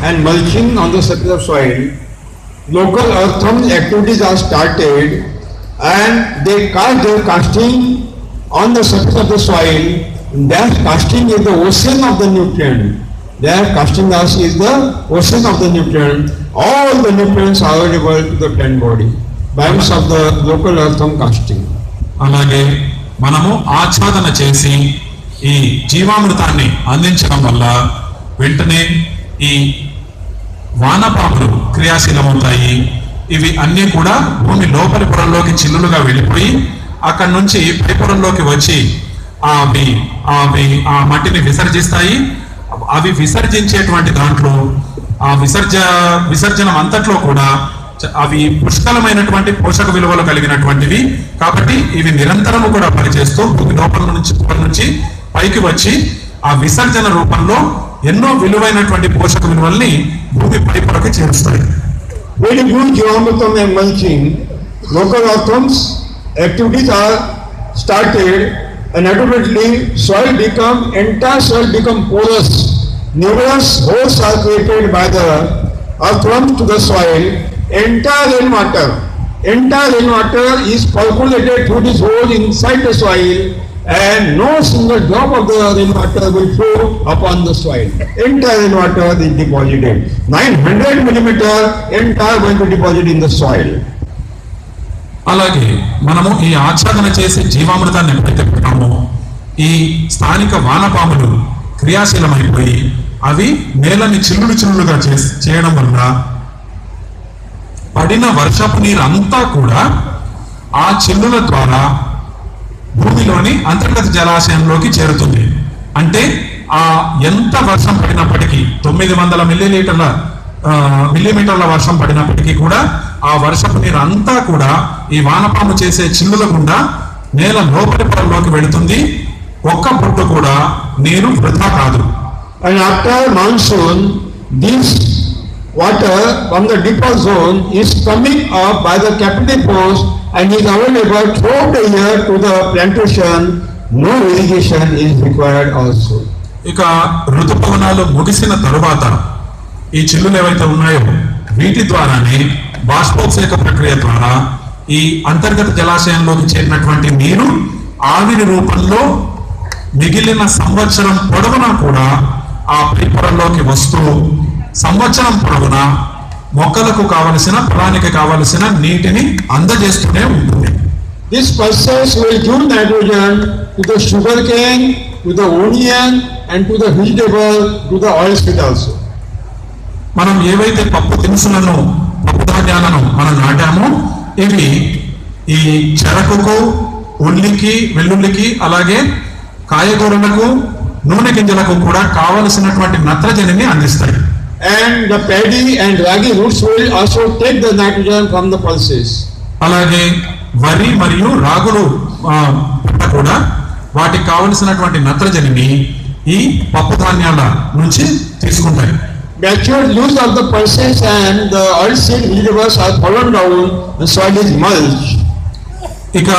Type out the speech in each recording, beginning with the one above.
and mulching on the surface of soil, local earthworm activities are started and they cast their casting on the surface of the soil. That casting is the ocean of the nutrient. Their casting us is the ocean of the nutrient. All the nutrients are available to the plant body by means of the local earthworm casting. అలాగే మనము ఆచ్ఛాదన చేసి ఈ జీవామృతాన్ని అందించడం వల్ల వెంటనే ఈ వానపాములు క్రియాశీలమవుతాయి. ఇవి అన్నీ కూడా భూమి లోపలి పొరల్లోకి చిల్లులుగా వెళ్ళిపోయి అక్కడి నుంచి పై పొరల్లోకి వచ్చి అవి ఆ మట్టిని విసర్జిస్తాయి. అవి విసర్జించేటువంటి దాంట్లో ఆ విసర్జనం అంతట్లో కూడా అవి పుష్కలమైనటువంటి పోషక విలువలు కలిగినటువంటివి. కాబట్టి ఇవి నిరంతరము కూడా పనిచేస్తూ భూమి లోపల నుంచి పైకి వచ్చి ఆ విసర్జన రూపంలో ఎన్నో విలువైనటువంటి పోషక విలువల్ని భూమి పై పొరకి చేరుస్తాయి. Very good geomorphism and mulching. Local earthworms activities are started and automatically entire soil become porous. Numerous holes are created by the earthworms to the soil. Entire rainwater is percolated through this hole inside the soil, and no single drop of the rainwater will flow upon the soil. Entire rainwater is deposited. 900 millimeter entire going to deposit in the soil. అలాగే మనము ఈ ఆచ్ఛాదన చేసే జీవామృతాన్ని ఎప్పుడైతే పెట్టామో ఈ స్థానిక వానపాములు క్రియాశీలమైపోయి అవి నేలని చిల్లులుగా చేయడం వల్ల పడిన వర్షపు నీరు అంతా కూడా ఆ చిల్లుల ద్వారా భూమిలోని అంతర్గత జలాశయంలోకి చేరుతుంది. అంటే ఆ ఎంత వర్షం పడినప్పటికీ 900 మిల్లీమీటర్ల వర్షం పడినప్పటికీ కూడా ఆ వర్షపు నీరు అంతా కూడా ఈ వానపాము చేసే చిల్లుల గుండా నేల లోపలి పొరల్లోకి వెళుతుంది. ఒక్క బొట్టు కూడా నీరు వృధా కాదు. And after monsoon, this water from the deeper zone is coming up by the capillary force and is available throughout the year to the plantation. No irrigation is required also. ఇక ఋతుపవనాలు ముగిసిన తరువాత ఈ చిల్లులు ఏవైతే ఉన్నాయో వీటి ద్వారానే బాష్పోత్సేక ప్రక్రియ ద్వారా ఈ అంతర్గత జలాశయంలోకి చేరినటువంటి నీరు ఆవిరి రూపంలో మిగిలిన సంవత్సరం పొడవునా కూడా ఆ పై పొరల్లోకి వస్తూ సంవత్సరం పొడవునా మొక్కలకు కావలసిన పొలానికి కావలసిన నీటిని అందజేస్తూనే ఉంటుంది. This process will give nitrogen to the sugarcane, to the onion and to the vegetable, to the oilseed also. మనం ఏవైతే పప్పు ధాన్యాలను మనం నాటామో ఇవి ఈ చెరకుకు, ఉల్లికి, వెల్లుల్లికి, అలాగే కాయగూరలకు, నూనె గింజలకు కూడా కావలసినటువంటి నత్రజనిని అందిస్తాయి. And the paddy and ragi roots will also take the nitrogen from the pulses. అలాగే వరి మరియు రాగులు కూడా వాటికి కావలసినటువంటి నత్రజనిని ఈ పప్పు ధాన్యాల నుంచి తీసుకుంటాయి. Matured leaves of the pulses and the oilseed vegetables are fallen down, the soil is mulched. ఇక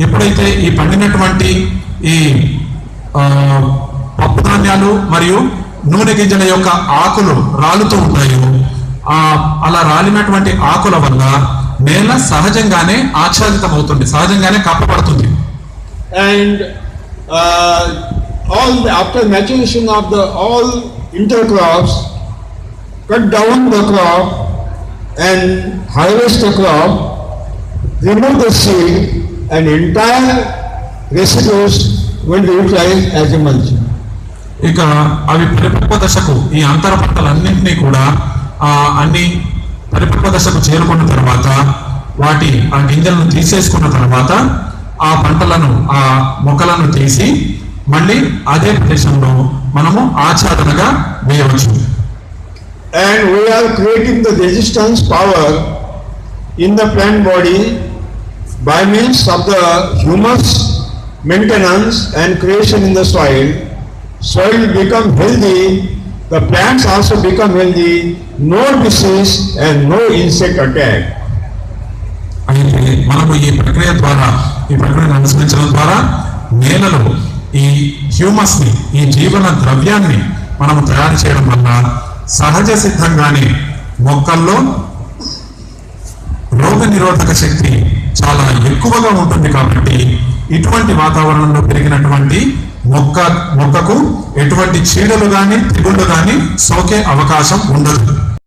ఎప్పుడైతే ఈ పండినటువంటి ఈ పప్పు ధాన్యాలు మరియు నూనె గింజల యొక్క ఆకులు రాలుతూ ఉంటాయో అలా రాలినటువంటి ఆకుల వల్ల నేల సహజంగానే ఆచ్ఛాదితం అవుతుంది, సహజంగానే కప్పబడుతుంది. And after maturation of all intercrops, cut down the crop and harvest the crop, remove the seed and entire residues will be utilized as a mulch. ఇక అవి పరిపక్వ దశకు ఈ అంతర పంటలన్నింటినీ కూడా అన్ని పరిపక్వ దశకు చేరుకున్న తర్వాత వాటి ఆ గింజలను తీసేసుకున్న తర్వాత ఆ పంటలను ఆ మొక్కలను తీసి మళ్ళీ అదే ప్రదేశంలో మనము ఆచ్ఛాదనగా వేయవచ్చు. And we are creating the resistance power in the plant body by means of the humus maintenance and creation in the soil. Soil will become healthy, the plants also become healthy, no disease and no insect attack. అయితే మనము ఈ ప్రక్రియను అనుసరించడం ద్వారా నేలలో ఈ humus ని, ఈ జీవన ద్రవ్యాన్ని మనము తయారు చేయడం వల్ల సహజ సిద్ధంగానే మొక్కల్లో రోగ నిరోధక శక్తి చాలా ఎక్కువగా ఉంటుంది. కాబట్టి ఇటువంటి వాతావరణంలో పెరిగినటువంటి మొక్కకు ఎటువంటి చీడలు కానీ తెగుళ్ళు కానీ సోకే అవకాశం ఉండదు.